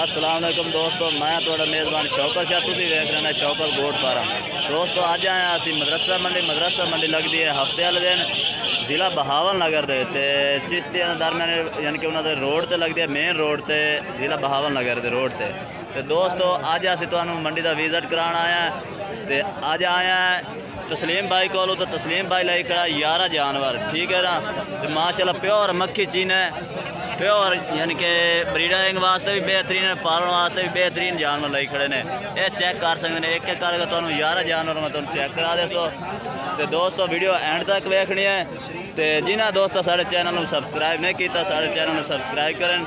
अस्सलाम वालेकुम दोस्तों, मैं थोड़ा मेज़बान शौकत शाह, तुसीं वेख रहे हैं शौकत गोट फार्म। दोस्तों अज आए असी मदरसा मंडी लगती है हफ्ते वाले दिन ज़िला बहावल नगर के चिश्तिया दरम्यान, यानी कि उन्होंने रोड से लगती है, मेन रोड से ज़िला बहावल नगर के रोड से। तो दोस्तों अज असी तुहानू मंडी का विजिट कराने आए हैं। तो अज आए हैं तस्लीम भाई को, तो तस्लीम भाई लाई खड़ा 11 जानवर, ठीक है ना। तो माशाल्लाह प्योर मक्खी चीन है, प्योर यानी कि ब्रीडिंग वास्ते भी बेहतरीन है, पालन वास्ते भी बेहतरीन जानवर लाई खड़े ने। ये चेक कर सकते हैं, एक एक करके तुहानू 11 जानवर मैं तुहानू चेक करा दे सो। तो दोस्तों वीडियो एंड तक वेखनी है। तो जिन्हें दोस्तों साढ़े चैनल को सबसक्राइब नहीं किया, साढ़े चैनल को सबसक्राइब करें,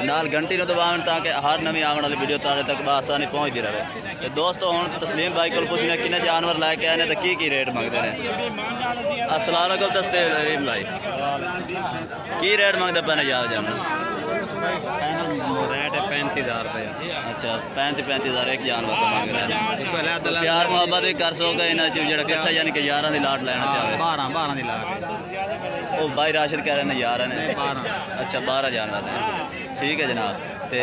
नाल घंटी को दबावन ताकि हर नवी आने वाली वीडियो तारे तक बसानी पहुँचती रहे। तो दोस्तों हम तस्लीम भाई को पूछने कितने जानवर लैके आए हैं तो की रेट मंगते हैं। अस्सलाम वालेकुम तस्लीम भाई, की रेट मंगते पे 11 जानवर? रेट है 35,000 रुपये। अच्छा 35,000 एक जानवर तो मंग रहे हैं। प्यार मुहब्बत भी कर सोगे इन्हें जो कट्ठा यानी कि 11 की लाट लेना चाहे? 12 की लाट। वो भाई राशिद कह रहे हैं 11 ने। 12। अच्छा 12 जानवर हैं, ठीक है जनाब। तो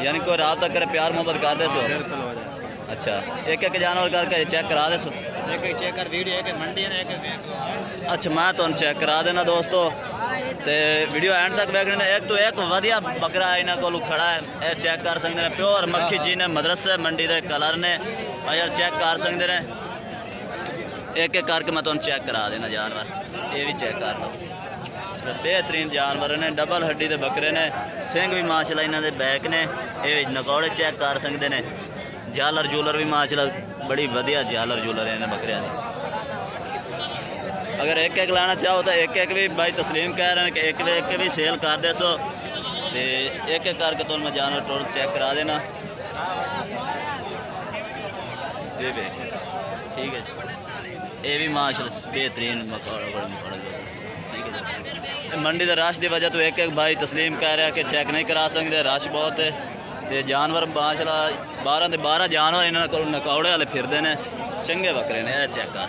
यानी कोई रात तक करे प्यार मुहब्बत कर दे सो? बिल्कुल हो जाए। अच्छा एक एक जानवर करके चेक करा दे सो? एक चेक कर वीडियो एक मंडी है एक। अच्छा मैं तो चेक करा देना दोस्तों। तो वीडियो एंड तक देखने एक तो एक वधिया बकरा इन्हों को खड़ा है, ये चेक कर सकते हैं, प्योर मक्खी चीन है, मदरसे मंडी के कलर ने यार चेक कर सकते हैं। एक एक करके मैं तुम चेक करा देना जानवर, ये भी चेक कर लो। बेहतरीन जानवर ने, डबल हड्डी के बकरे ने, सिंह भी माशाल्लाह इन्होंने बैक ने, ये नकौड़े चेक कर सकते हैं। जालर जूलर भी माशाल्लाह बड़ी वधिया जालर जूलर है इन्हें बकरिया की। अगर एक एक लाना चाहो तो एक एक भी भाई तस्लीम कह रहे हैं कि एक भी सेल कर दे सो। तो एक एक करके तो मैं जानवर टोटल चेक करा देना। ये भी ठीक है, ये भी माशाल्लाह बेहतरीन मकौड़ा ठीक है। मंडी के रश की वजह तो एक एक भाई तस्लीम कह रहा है कि चेक नहीं करा सकते, रश बहुत है। तो जानवर माशाल्लाह 12 के 12 जानवर इन्होंने को नकौड़े वाले फिरते हैं, चंगे बकरे ने। यह चेक कर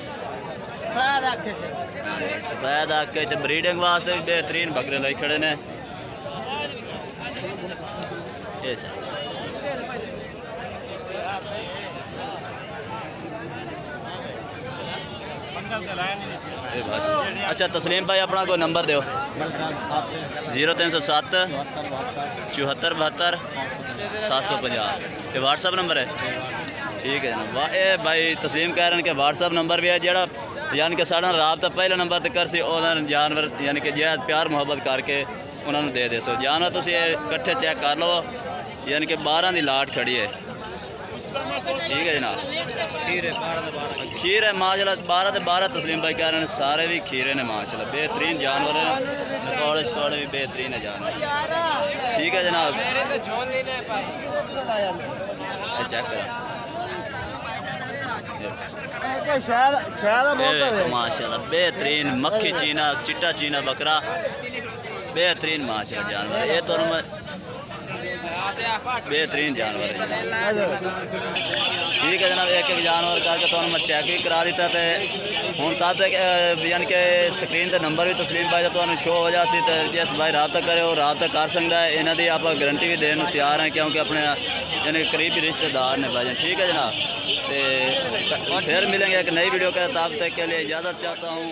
सफेद आके तो ब्रीडिंग वास्ते भी बेहतरीन बकरे लाई खड़े ने। अच्छा तस्लीम भाई अपना कोई नंबर दो? 0307 74 72 750 ये व्हाट्सअप नंबर है, ठीक है जनाब। ये भाई तस्लीम कह रहे हैं कि व्हाट्सअप नंबर भी है जरा, यानी कि साढ़ा राबता पहले नंबर तक कर सी जानवर यानी कि जै प्यार मुहब्बत करके उन्होंने दे दे सो। जानवर तुम कट्ठे चेक कर लो, यानी कि 12 की लाट खड़ी है, ठीक है जनाब। खीर है माशाल्लाह 12 से 12 तस्लीम भाई कह रहे हैं, सारे भी खीरे ने माशाल्लाह, बेहतरीन जानवर हैं, नकौड़े शकौड़े भी बेहतरीन है जानवर, ठीक है जनाब। चेक करा माशाल्लाह बेहतरीन मक्खी चीना चिट्टा चीना बकरा, बेहतरीन माशाल्लाह जानवर। ये तो बेहतरीन जानवर है, ठीक है जनाब। एक एक जानवर करके तो मैं चेक भी करा दिता। तो हूँ तब तक यानी कि स्क्रीन पर नंबर भी तस्लीम भाई तो शो हो जासी, तो जिस भाई रबता करे वो रबता कर सकता है। इन्हों की आप गारंटी भी देने तैयार हैं, क्योंकि अपने यानी करीबी रिश्तेदार ने भाई, ठीक है जनाब। तो फिर मिलेंगे एक नई वीडियो के, तब तक के लिए इजाज़त चाहता हूँ।